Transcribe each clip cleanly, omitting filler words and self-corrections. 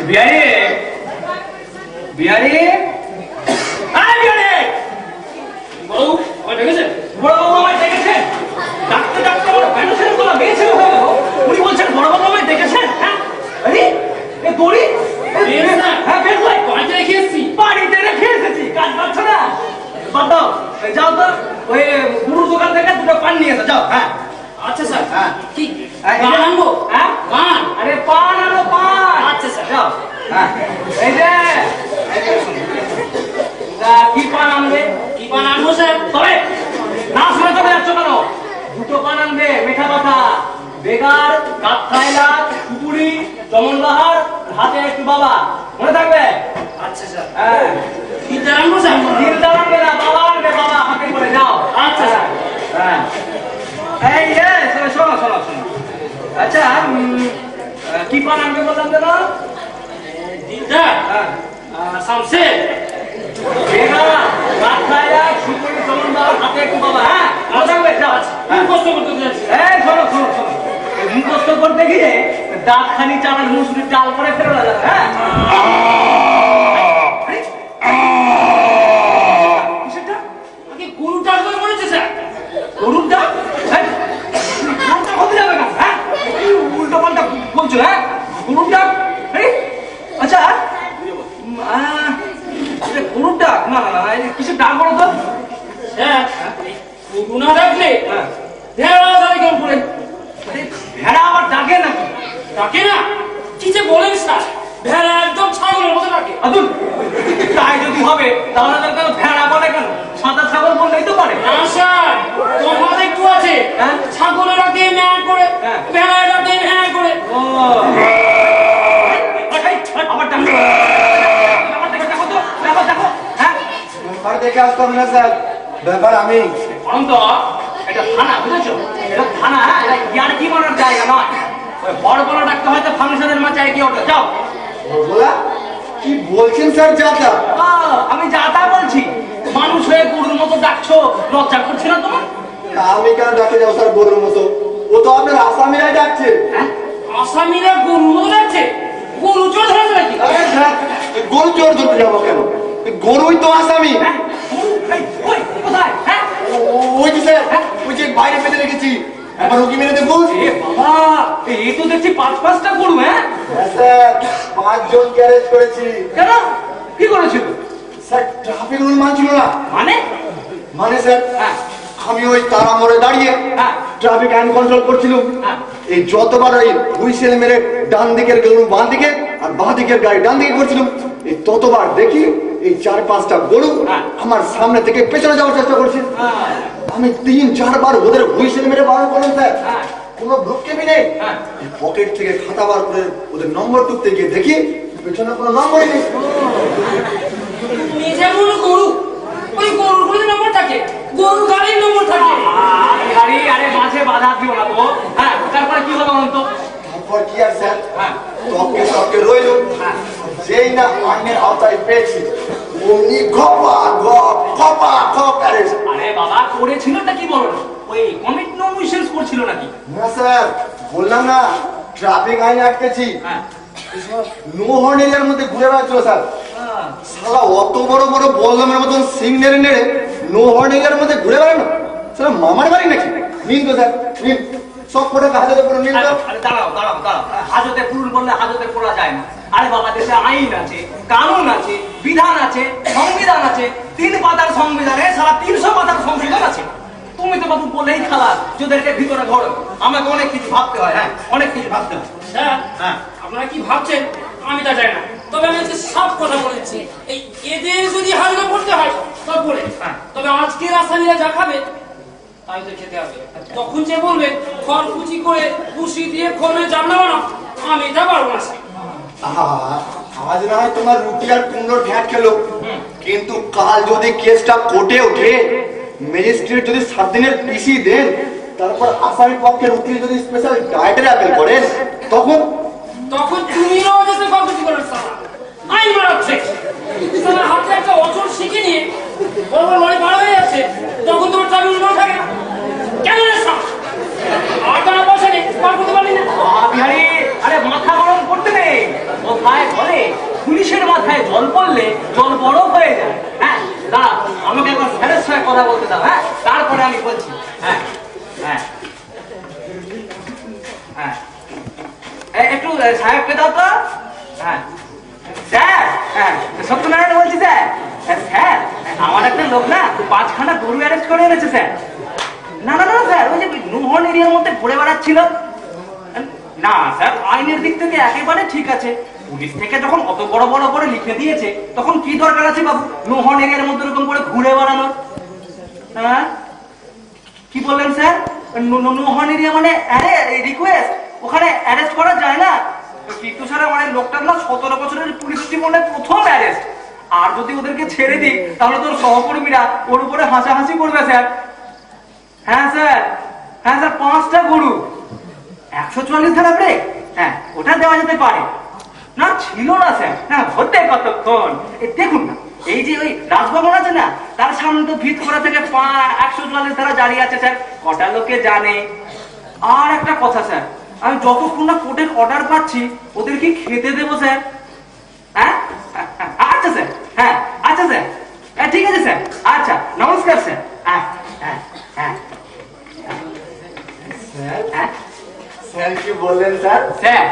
বিহারি বিহারি বিহারি বড় আমায় ডেকেছেন? বড়বাবু আমায় ডেকেছেন? ডাক্তার ডাক্তার আমার প্যান্টের গলা মেয়ে ছেলে হয়ে গেল, উনি বলছেন বড়বাবু আমায় ডেকেছেন। হ্যাঁ আরে এ দড়ি হ্যাঁ বেশ ভাই বাড়িতে রেখে এসেছি। বাড়িতে রেখে এসেছি, কাজ পাচ্ছ না? বাদ দাও, যাও তো ওই গুরুর দোকান থেকে দুটো পান নিয়ে এসো যাও। হ্যাঁ আচ্ছা স্যার। হ্যাঁ কি পান আনবো? হ্যাঁ পান, আরে পান আনো পান। আচ্ছা স্যার যাও। হ্যাঁ এই যে কি পান আনবে? কি পান আনবো স্যার? তবে না শুনে চলে যাচ্ছ কেন? দুটো পান আনবে, মেঠা কথা, বেগার, কাঠখাইলা, সুপুরি, চমনবাহার, হাতে একটু বাবা, মনে থাকবে? আচ্ছা স্যার। হ্যাঁ দিলদার আনবো স্যার? দিলদার আনবে না, বাবা আনবে, বাবা হাতে করে যাও। আচ্ছা স্যার। হ্যাঁ এই শোনো শোনো শোনো শোনো, আচ্ছা কি পান আনবে বললাম তো? দিলদার, শামসে, বেগার, কাঠখাইলা, সুপুরি, চমনবাহার, হাতে একটু বাবা। হ্যাঁ মনে থাকবে, যাও। মুখস্থ করতে যাচ্ছি। এই শোনো শোনো শোনো, মুখস্থ করতে গিয়ে দাঁত খানি চানার মুসুরির ডাল করে ফেরত যাবে। হ্যাঁ গরুর ডাল করে বলেছে স্যার? গরুর ডাল? গরুটা হতে যাবে না। হ্যাঁ উল্টো পাল্টা বলছো? হ্যাঁ গরুর ডাল? আচ্ছা গরুর ডাক? না না না, কিসের ডাক বলো তো? হ্যাঁ গরু না ডাকলে ভেড়া ডাকে কেমন করে? ভেড়া আবার ডাকে নাকি? ডাকে না? কি যে বলেন স্যার, ভেড়া একদম ছাগলের মতো ডাকে। আদুল তাই যদি হবে তাহলে তার কেন ভেড়া বলে কেন? সাদা ছাগল বললেই তো পারে। না স্যার, তোমার একটু আছে, ছাগলের ডাকে ম্যাঁ করে, ভেড়া ডাকে হ্যাঁ করে। ও আবার ডাকো, আবার দেখো দেখো তো, দেখো দেখো। হ্যাঁ ব্যাপার দেখে আসতে হবে না স্যার, ব্যাপার আমি অনন্ত, এটা থানা বুঝেছো? এটা থানা, এটা ইয়ার্কি মারার জায়গা নয়। ওই বড় বড় ডাক্তার হয়তো ফাংশনের মাঝে কি ওঠে। যাও। বলা কি বলছেন স্যার? যাতা আমি যাতা বলছি, মানুষ হয়ে গরুর মতো ডাকছো, লজ্জা করছে না তোমার? আমি কেন ডাকে যাবো স্যার গরুর মতো? ও তো আপনার আসামিরাই ডাকছে। হ্যাঁ আসামিরা গরুর মতো ডাকছে? গরু চোর ধরেছে নাকি? গরু চোর ধরতে যাবো কেন? গরুই তো আসামি। কোথায়? হ্যাঁ ওই যে স্যার, ওই যে বাইরে পেতে রেখেছি, একবার ওকে মেরে দেখুন। বাবা এই তো দেখছি পাঁচটা গরু। হ্যাঁ স্যার 5 জনকে অ্যারেস্ট করেছি। কেন? কি করেছিল? স্যার ট্রাফিক রুল মানছিল না। মানে স্যার আমি ওই তারা মোড়ে দাঁড়িয়ে ট্রাফিক আইন কন্ট্রোল করছিলাম। এই যতবার এই হুইসেল মেরে ডান দিকের গরু বাঁ দিকে আর বাঁ দিকের গাড়ি ডান দিকে করছিলাম, এই ততবার দেখি এই 4-5টা গরু আমার সামনে থেকে পেছনে যাওয়ার চেষ্টা করছে। আমি 3-4 বার ওদের হুইসেল মেরে বারণ করলাম স্যার, কোনো ভ্রুক্ষেপই নেই। পকেট থেকে খাতা বার করে ওদের নম্বর টুকতে গিয়ে দেখি পেছনে কোনো নম্বরই নেই। যেমন গরু, ওই গরুর কোনো নম্বর থাকে, গরু গাড়ির নম্বর থাকে। গাড়ি আরে মাঝে বাধা দিও না তো। হ্যাঁ তারপরে কি হলো বলুন তো? তারপর কি আর স্যার, তককে তককে রইল। যেই না আইনের আওতায় পেয়েছি অমনি খপা গপ খপা খপ অ্যারেস্ট। আরে বাবা করেছিলটা কি বলো না? ওই কমিট নো মিশনস করছিল নাকি? না স্যার, বললাম না ট্রাফিক আইন আটকেছি। নো হর্ন এরিয়ার মধ্যে ঘুরে বেড়াচ্ছিল স্যার। শালা অত বড় বড় বললামের মতন সিং নেড়ে নেড়ে নো হর্ন এরিয়ার মধ্যে ঘুরে বেড়ানো স্যার মামার বাড়ি নাকি? নিন তো স্যার, নিন সব ফটোকে হাজারে পুরো নিন তো। আরে দাঁড়াও দাঁড়াও দাঁড়াও, হাজতে পূরণ করলে হাজতে পড়া যায় না। আরে বাবা দেশে আইন আছে, কানুন আছে, বিধান আছে, সংবিধান আছে। 3 পাতার সংবিধানে সারা 300 পাতার সংশোধন আছে। তুমি তো বাবু বলেই খালা যাদেরকে ভিতরে ধরো। আমাকে অনেক কিছু ভাবতে হয়। হ্যাঁ অনেক কিছু ভাবতে হয়। হ্যাঁ আপনারা কি ভাবছেন আমি তা জানি না, তবে আমি সব কথা বলেছি। এই এদের যদি হালকা করতে হয় সব বলে, তবে আজকের আসামিরা যা খাবে তাই তো খেতে হবে। তখন যে বলবে খড়কুচি করে কুশি দিয়ে খড়ে জানলা বানাও, আমি এটা পারবো না। আজ না হয় তোমার রুটি আর কুমড়োর ঘ্যাট খেলো, কিন্তু কাল যদি কেসটা কোর্টে ওঠে, ম্যাজিস্ট্রেট যদি 7 দিনের পিসি দেন, তারপর আসামির পক্ষের উকিল যদি স্পেশাল ডায়েটের অ্যাপেল করেন, তখন তুমি রোজে খড়কুচি করে সারা আইন মারাচ্ছে। তোমার হাতে একটা অচল শিখে নিয়ে বড় বড় লড়াই পার হয়ে যাচ্ছে, তখন তোমার চাবি উল্টো থাকে না কেন? আর টাকা পয়সা নেই, পার করতে পারলি না। বিহারি আরে মাথা গরম করতে নেই, ও ভাই বলে জল পড়লে জল বরফ হয়ে যায়। হ্যাঁ দাঁড়া, আমাকে একবার স্যারের সঙ্গে কথা বলতে দাও। হ্যাঁ তারপরে আমি বলছি। হ্যাঁ হ্যাঁ হ্যাঁ একটু সাহেবকে দাও তো। হ্যাঁ স্যার, হ্যাঁ সত্যনারায়ণ বলছি স্যার। স্যার আমার একটা লোক না 5খানা গরু অ্যারেস্ট করে এনেছে স্যার। না না না স্যার, ওই যে নুহন এরিয়ার মধ্যে ঘুরে বেড়াচ্ছিল। না স্যার, আইনের দিক থেকে একেবারে ঠিক আছে। পুলিশ থেকে যখন অত বড় বড় করে লিখে দিয়েছে, তখন কি দরকার আছে বাবু নুহন এরিয়ার মধ্যে এরকম করে ঘুরে বেড়ানোর? হ্যাঁ কি বললেন স্যার? নুহন এরিয়া মানে রিকোয়েস্ট, ওখানে অ্যারেস্ট করা যায় না? কিন্তু স্যার আমার এই লোকটার না 17 বছরের পুলিশ জীবনে প্রথম অ্যারেস্ট। আর যদি ওদেরকে ছেড়ে দিই তাহলে তোর সহকর্মীরা ওর উপরে হাসাহাসি করবে স্যার। হ্যাঁ স্যার, হ্যাঁ স্যার 5টা গরু 144 ধারা ব্রেক, হ্যাঁ ওটা দেওয়া যেতে পারে। না ছিল না স্যার, হ্যাঁ হতে কতক্ষণ। দেখুন না, এই যে ওই রাজভবন আছে না, তার সামনে তো ভিত করা থেকে 144 ধারা জারি আছে স্যার। কটা লোকে জানে? আর একটা কথা স্যার, আমি যতক্ষণ না কোর্টের অর্ডার পাচ্ছি ওদের কি খেতে দেবো স্যার? হ্যাঁ আচ্ছা স্যার, হ্যাঁ আচ্ছা স্যার, হ্যাঁ ঠিক আছে স্যার, আচ্ছা নমস্কার স্যার। হ্যাঁ হ্যাঁ হ্যাঁ স্যার, স্যার কি বললেন স্যার? স্যার,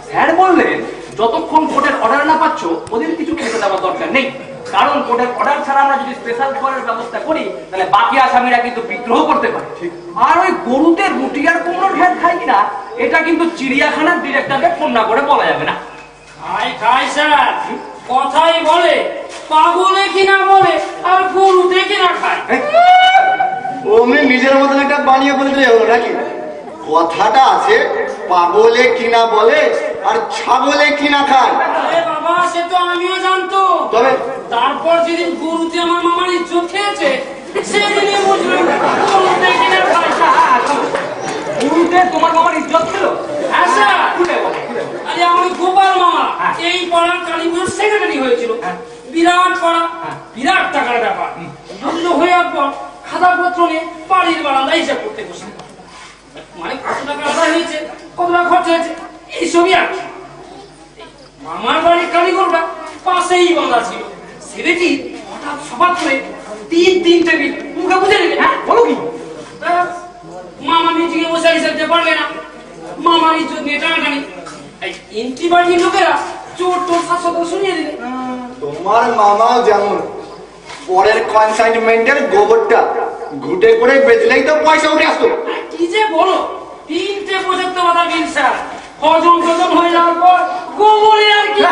স্যার বললেন যতক্ষণ কোর্টের অর্ডার না পাচ্ছ ওদের কিছু খেতে দেওয়ার দরকার নেই। কারণ কোর্টের অর্ডার ছাড়া আমরা যদি স্পেশাল খাবারের ব্যবস্থা করি তাহলে বাকি আসামিরা কিন্তু বিদ্রোহ করতে পারে। আর ওই গরুতে রুটি আর কুমড়োর ভেদ খাই কিনা এটা কিন্তু চিড়িয়াখানার ডিরেক্টরকে ফোন না করে বলা যাবে না। খাই স্যার, কথাই বলে পাগলে কিনা বলে আর গরুতে কিনা খায়। অমনি নিজের মতন একটা বানিয়ে বলে দিলে হলো নাকি? কথাটা আছে পাগলে কিনা বলে আর ছাগলে কিনা খায়। আরে বাবা, সে তো আমিও জানতো, তবে তারপর যেদিন গরুতে আমার মামার ইজ্জত খেয়েছে সেদিনই বুঝলাম গরুতে কিনা খায়। গরুতে তোমার বাবার ইজ্জত ছিল? হ্যাঁ স্যার, খুলে বলো, খুলে বলো। আরে আমার গোপাল মামা এই পাড়ার কালীপুজোর সেক্রেটারি হয়েছিল। বিরাট পাড়া, বিরাট টাকার ব্যাপার। বন্ধ হওয়ার পর খাতাপত্র নিয়ে বাড়ির বারান্দায় হিসাব করতে বসে, মানে কত টাকা আদায় হয়েছে, কত টাকা খরচ হয়েছে, এইসবই আর কি। আমার বাড়ির কারিগরটা পাশেই বাঁধা ছিল। ছেলেটি হঠাৎ সবার করে 3 টেবিল মুখে বুঝে নেবে। হ্যাঁ বলো কি? মামা মিটিংয়ে বসে হিসাব দিতে পারবে না, মামার ইজ্জত নিয়ে টানাটানি। এই ইন্টি বাড়ির লোকেরা চোর টোর শাসক শুনিয়ে দিলে। তোমার মামাও যেমন পরের কনসাইনমেন্টের গোবরটা ঘুটে করে বেচলেই তো পয়সা উঠে আসতো। কি যে বলো, 3টে প্রজেক্ট বাধা বিল স্যার, হজম টজম হয়ে যাওয়ার পর গোবরে আর কি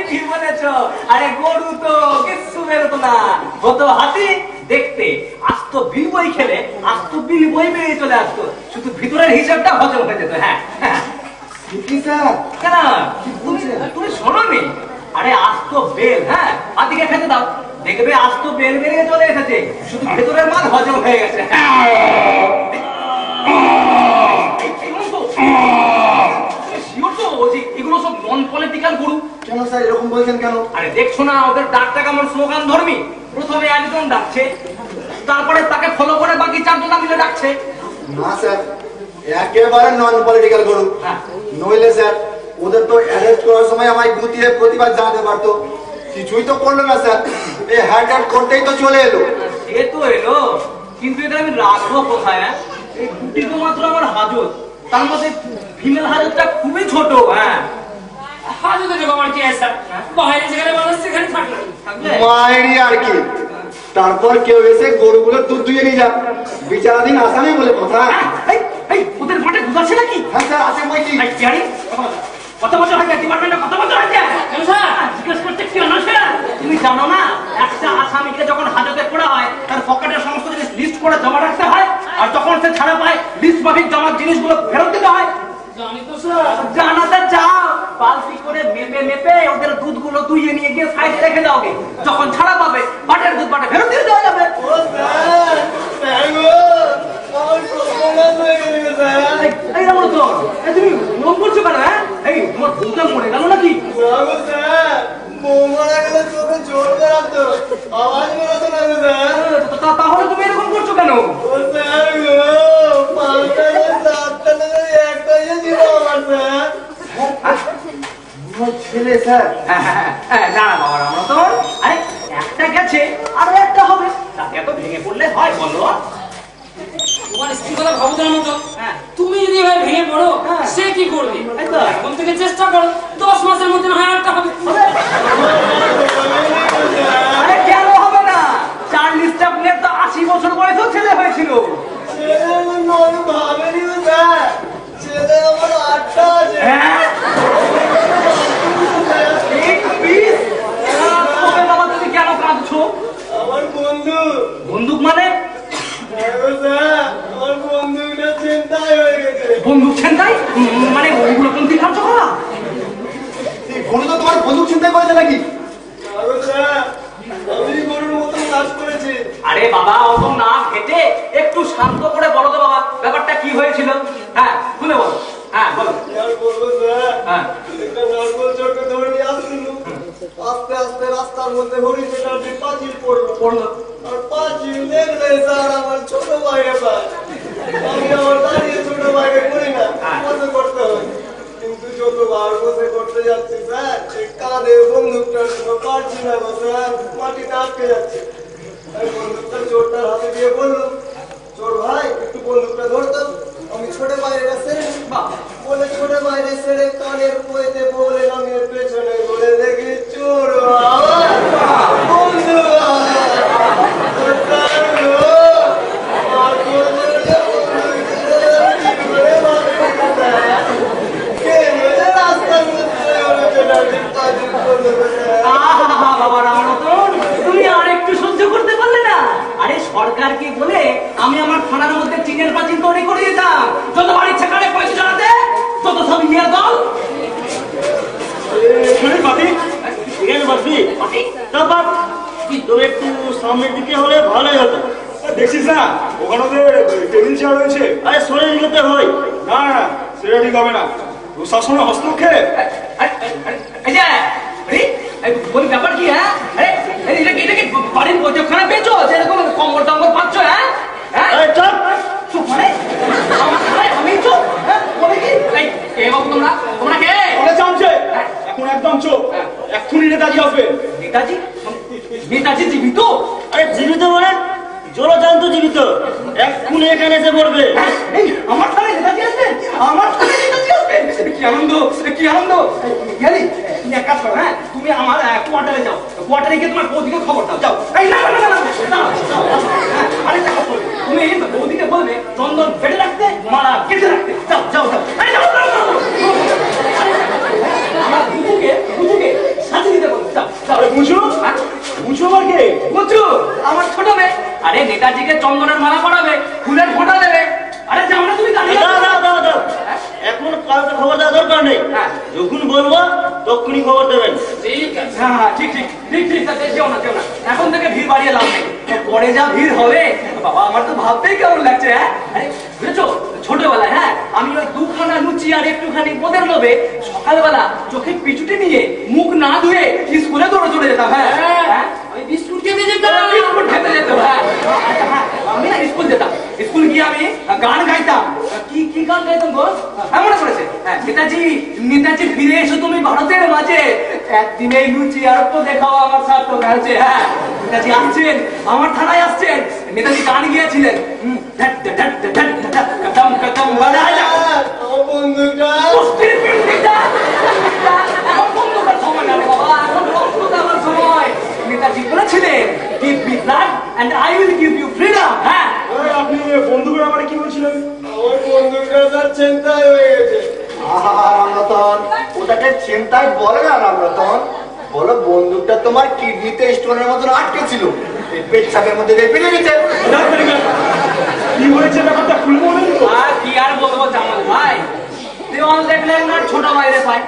ঠিক বলেছো। আরে গরু তো কিচ্ছু বেরোতো না, হতো হাতি। দেখতে আস্ত বিল বই খেলে আস্ত বিল বই বেরিয়ে চলে আসতো, শুধু ভিতরের হিসাবটা হজম হয়ে যেত। হ্যাঁ কি স্যার? কেন তুমি শোনোনি? আরে আস্ত বেল, হ্যাঁ হাতিকে খেতে দাও, দেখবে আস্ত বেল বেরিয়ে চলে এসেছে, শুধু ভেতরের মাল হজম হয়ে গেছে। এগুলো সব নন পলিটিক্যাল গরু। কেন স্যার এরকম বলছেন কেন? আরে দেখছো না ওদের ডাকটা কেমন স্লোগান ধর্মী? প্রথমে একজন ডাকছে, তারপরে তাকে ফলো করে বাকি 4 জন মিলে ডাকছে। না স্যার, একেবারে নন পলিটিক্যাল গরু। নইলে স্যার ওদের তো অ্যারেস্ট করার সময় আমায় গুতিয়ে প্রতিবাদ জানাতে পারতো, কিছুই তো করলো না স্যার। এই হ্যাড করতেই তো চলে এলো। এ তো এলো, কিন্তু এটা আমি রাখবো কোথায়? এই গুটি তো মাত্র আমার হাজত, তার মধ্যে ফিমেল হাজতটা খুবই ছোট। হ্যাঁ হাজতে যে বাবার কি আছে, বাইরে যেখানে মানুষ সেখানে থাকলো। মায়েরই আর কি। তারপর কেউ এসে গরুগুলো দুধ দুয়ে নিয়ে যাক, বিচারাধীন আসামি বলে কথা। ওদের মাঠে দুধ আছে নাকি? হ্যাঁ স্যার আছে বই কি। কত বছর হয়েছে ডিপার্টমেন্টে, কত বছর হয়েছে? জিজ্ঞেস করতে কি অনুষ্কা? তুমি জানো না একটা আসামিকে যখন হাজতে পড়া হয় তার পকেটের সমস্ত জিনিস লিস্ট করে জমা রাখতে হয়, আর যখন সে ছাড়া পায় লিস্ট মাফিক জমা জিনিসগুলো ফেরত দিতে হয়। জানি তো স্যার। জানাতে যাও, বালতি করে মেপে মেপে ওদের দুধগুলো দুইয়ে নিয়ে গিয়ে সাইডে রেখে দাও। যখন ছাড়া পাবে বাটের দুধ বাটে ফেরত দিয়ে দেওয়া যাবে। তুমি মন করছো কেন? হ্যাঁ এই তোমার দুধটা মরে গেল নাকি? তাহলে তুমি এরকম করছো কেন? ছেলে স্যার। না বাবা রমরতন, আরে একটা গেছে আরো একটা হবে, তাকে এত ভেঙে পড়লে হয় বলো? তোমার স্ত্রী কথা ভাবতার মতো। হ্যাঁ। তুমি যদি এভাবে ভেঙে পড়ো, হ্যাঁ। সে কি করবে? এই তো। এখন থেকে চেষ্টা করো, 10 মাসের মধ্যে না হয় একটা হবে। আরে কেন হবে না? চার্লি চ্যাপলিনের তো 80 বছর বয়সেও ছেলে হয়েছিল। হ্যাঁ? এই পিস? তবে বাবা তুমি কেন কাঁদছো? আমার বন্ধু, বন্দুক মানে? আমার বন্ধুটা চিন্তায় হয়ে গেছে। বন্দুক ছেনতাই? মানে ওগুলো কোন দিন কাজ করা? বন্ধু তো তোমার বন্দুক চিন্তা করেছে নাকি? আমি গরুর মতন কাজ করেছি। আরে বাবা অত না ঘেটে একটু শান্ত করে বলো তো বাবা, ব্যাপারটা কি হয়েছিল? হ্যাঁ খুলে বলো। হ্যাঁ বলো। আর বলবো স্যার, হ্যাঁ। একটা নারকোল চোখে ধরে নিয়ে আসছিল। আস্তে আস্তে রাস্তার মধ্যে হরিণের পাঁচিল পড়লো। পড়লো। আর পাঁচিল দেখলে স্যার আমার ছোট ভাইরে পায়। আমি আমার দাঁড়িয়ে ছোট ভাইরে করি না, বসে করতে হয়। কিন্তু যতবার বসে করতে যাচ্ছি স্যার, এই কাঁধে বন্দুকটার জন্য পারছি না গো স্যার, মাটিতে আটকে যাচ্ছে। আমি বন্দুকটা চোরটার হাতে দিয়ে বললাম, চোর ভাই একটু বন্দুকটা ধরতো। আমি ছোট বাইরে ছেড়ে বলে ছোট বাইরে ছেড়ে কানের পয়েতে বলে নামিয়ে পেছনে বলে দেখি চোর বন্ধু বাবা রমরতন, তুমি আর একটু সহ্য করতে পারলে না? আরে সরকারকে বলে আমি আমার থানার মধ্যে চিনের পাঁচিল তৈরি করে দিতাম, যত বাড়ি ছেকালে পয়সা চালাতে তত সব ইয়ে দল। তুমি একটু সামনের দিকে হলে ভালোই হতো। দেখছিস না ওখানে ওদের টেবিল চেয়ার রয়েছে। আরে সরে দিতে হয়। না না সেটা ঠিক হবে না, প্রশাসনের হস্তক্ষেপ। এই যে বলি ব্যাপার কি? হ্যাঁ এটা কি বাড়ির বৈঠকখানা পেয়েছো যেরকম কম্বল টম্বল পাচ্ছ? হ্যাঁ আরে চুপ! চুপ মানে আমার থানায় আমি চুপ? হ্যাঁ বলে কি? এই কে বাবু তোমরা? তোমরা কে? ওরা জানছে এখন একদম চোখ, এক্ষুনি নেতাজি আসবে। নেতাজি? নেতাজি জীবিত? আরে জীবিত মানে জলজান্ত জীবিত, এক্ষুনি এখানে এসে পড়বে। হ্যাঁ, এই আমার থানায় নেতাজি আসবেন? আমার থানায় নেতাজি আসবেন? কি আনন্দ, কি আনন্দ! গেলি এক কাজ করো, হ্যাঁ তুমি আমার কোয়ার্টারে যাও, কোয়ার্টারে গিয়ে তোমার বৌদিকে খবর দাও। যাও। এই না না না না না, হ্যাঁ আরেকটা কাজ করবে, তুমি বৌদিকে বলবে চন্দন বেঁধে রাখতে, মালা কেটে রাখতে। যাও যাও যাও। এই যাও, যাও, যাও, যাও। আমার বুঝুকে সাজিয়ে দিতে বলবে। যাও যাও। আরে বুঝু, বুঝু আমার কে? বুঝু আমার ছোট মেয়ে। আরে নেতাজিকে চন্দনের মালা পরাবে, ফুলের ফোঁটা দেবে। আরে যাও না তুমি দাঁড়িয়ে দাও দাও দাও দাও, এখন কাউকে খবর দেওয়ার দরকার নেই। হ্যাঁ। যখন বলবো তখনই খবর দেবেন। ঠিক আছে। হ্যাঁ হ্যাঁ ঠিক ঠিক ঠিক ঠিক আছে, যেও না যেও না, এখন থেকে ভিড় বাড়িয়ে লাভ নেই, পরে যা ভিড় হবে বাবা আমার তো ভাবতেই কেমন লাগছে। হ্যাঁ আরে বুঝেছো ছোটবেলায়, হ্যাঁ আমি ওই দুখানা লুচি আর একটুখানি বোঁদের লোভে সকালবেলা চোখে পিছুটি নিয়ে মুখ না ধুয়ে স্কুলে দৌড়ে চলে যেতাম। হ্যাঁ হ্যাঁ আমি বিস্কুট খেতে যেতাম। বিস্কুট খেতে যেতাম। হ্যাঁ হ্যাঁ আমি না স্কুল যেতাম, স্কুল গিয়ে আমি গান গাইতাম। কি কি গান গাইতাম গো? হ্যাঁ মনে পড়েছে। হ্যাঁ নেতাজি নেতাজি ফিরে এসো তুমি ভারতের মাঝে, একদিনে লুচি আর পোঁদে খাওয়া আমার সার্থক হয়েছে। হ্যাঁ নেতাজি আসছেন, আমার থানায় আসছেন। নেতাজি গান গিয়েছিলেন, কদম কদম বাড়ায়া আমার বন্ধুটা কুস্তির পিন্ডিটা। এখন বন্ধুটার সময় না রে বাবা, এখন রক্ত দেওয়ার সময়। নেতাজি বলেছিলেন give me blood and I will give you freedom। হ্যাঁ আরে আপনি বন্ধুদের ব্যাপারে কি বলছিলেন? আমার বন্ধুটা স্যার চিন্তায় হয়ে গেছে। রামরতন, ওটাকে চিন্তায় বলে না রামরতন, বলো বন্দুকটা তোমার কিডনিতে স্টোনের মতন আটকে ছিল, এই পেচ্ছাপের মধ্যে দিয়ে বেরিয়ে গেছে। কি হয়েছে ব্যাপারটা খুলে বলেন তো। আর কি আর বলবো জামাল ভাই, দেওয়াল দেখলেন না ছোট বাইরে পায়,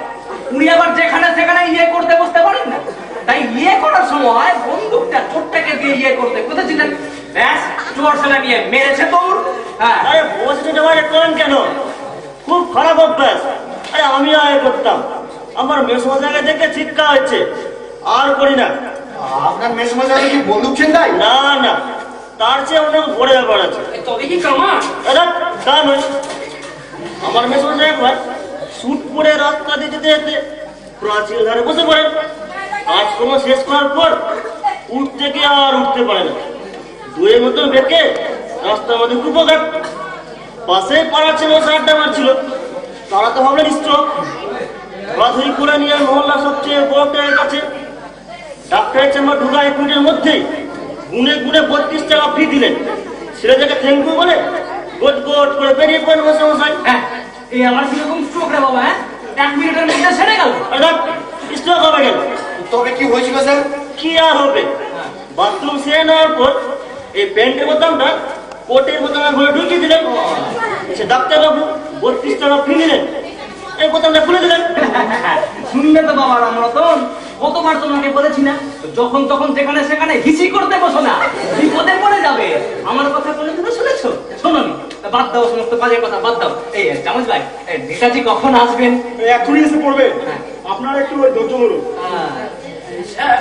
উনি আবার যেখানে সেখানে ইয়ে করতে বসতে পারেন না, তাই ইয়ে করার সময় বন্দুকটা ছোটটাকে দিয়ে ইয়ে করতে বুঝেছিলেন। ব্যাস চোর ছেলে নিয়ে মেরেছে তোর। হ্যাঁ আরে বসে জমায়েত করেন কেন? খুব খারাপ অভ্যাস। আরে আমি আয় করতাম, আমার মেসমজাকে দেখে শিক্ষা হচ্ছে, আর করি না। আপনার মেসমা কি বন্দুক ছিনতাই? না না, তার চেয়ে অনেক বড় ব্যাপার আছে। তবে কি কামা? দাদা তা নয়, আমার মেসমজা একবার স্যুট পরে রাস্তা দিয়ে যেতে যেতে প্রাচীর ধারে বসে পড়ে কাজকর্ম শেষ করার পর উঠতে গিয়ে আর উঠতে পারে না। দুয়ের মতন বেঁকে রাস্তার মধ্যে কুপঘাট, পাশে পাড়ার ছেলে বসে আড্ডা মারছিল। তারা তো ভাবলেন স্ট্রোক। ধরাধরি করে নিয়ে মহল্লার সবচেয়ে বড় ডাক্তারের কাছে। ডাক্তারের চেম্বার ঢোকা 1 মিনিটের মধ্যেই গুনে গুনে 32 টাকা ফি দিলেন। ছেলেটাকে থ্যাংক ইউ বলে গোট গোট করে বেরিয়ে পড়েন বসে মশাই। হ্যাঁ, এই আমার কিরকম স্ট্রোক রে বাবা, হ্যাঁ 1 মিনিটের মধ্যে সেরে গেল। স্ট্রোক হবে কেন? তবে কি হয়েছিল স্যার? কি আর হবে, বাথরুম সেরে নেওয়ার পর এই প্যান্টের বোতামটা কোটের বোতামের ঘরে ঢুকিয়ে দিলেন। সে ডাক্তারবাবু 32 টাকা ফি নিলেন, এই বোতামটা খুলে দিলেন। শুনবে তো বাবা রামরতন, কতবার তোমাকে বলেছি না, যখন তখন যেখানে সেখানে হিসি করতে বসো না, বিপদে পড়ে যাবে। আমার কথা বলে তুমি শুনেছো? শোনোনি? বাদ দাও সমস্ত বাজে কথা, বাদ দাও। এই চামচ ভাই, নেতাজি কখন আসবেন? এক্ষুনি এসে পড়বে, আপনার একটু ওই ধৈর্য ধরুন। স্যার,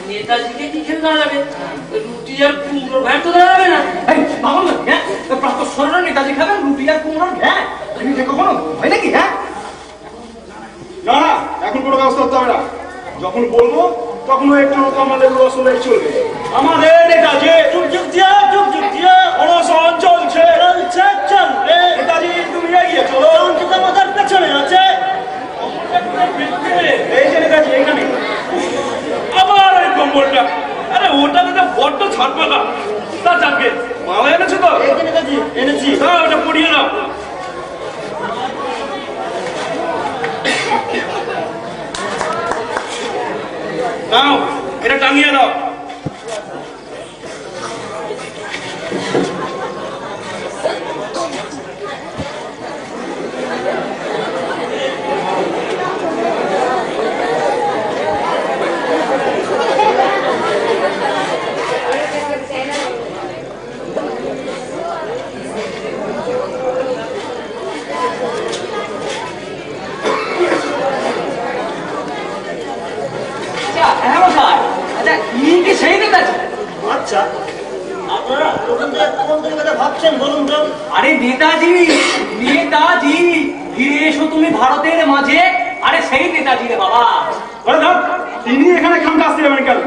নেতাজিকে কি খেলে দেওয়া যাবে? রুটি আর কুমড়ো ভাই তো দেওয়া যাবে না। এই ভাবুন না, হ্যাঁ প্রাপ্ত স্মরণে নেতাজি খাবেন রুটি আর কুমড়োর, হ্যাঁ তুমি যে কখনো হয় নাকি? হ্যাঁ না না, এখন কোনো ব্যবস্থা করতে হবে না। যখন বলবো তখন একটু আমাদের রস হলেই চলবে। আমাদের নেতাজি যুগ যুগ দিয়া যুগ যুগ দিয়া অনশন চলছে। চলছে চলবে। নেতাজি তুমি এগিয়ে চলো। অঙ্কিত মাথার পেছনে আছে। এই যে নেতাজি এখানে। আবার ওই কম্বলটা, আরে ওটা তো বড্ড ছাড়পালা। তা যাকে মালা এনেছো তো? এই যে নেতাজি এনেছি। হ্যাঁ, ওটা পড়িয়ে নাও। নাও, এটা টাঙিয়ে দাও। হ্যাঁ মশাই, আচ্ছা ইনি কি সেই নেতাজি? আচ্ছা, আপনারা ওখান থেকে কোন দিকে কথা ভাবছেন বলুন তো? আরে নেতাজি, নেতাজি ফিরে এসো তুমি ভারতের মাঝে। আরে সেই নেতাজি রে বাবা। তিনি এখানে খামটা আসতে যাবেন কেন?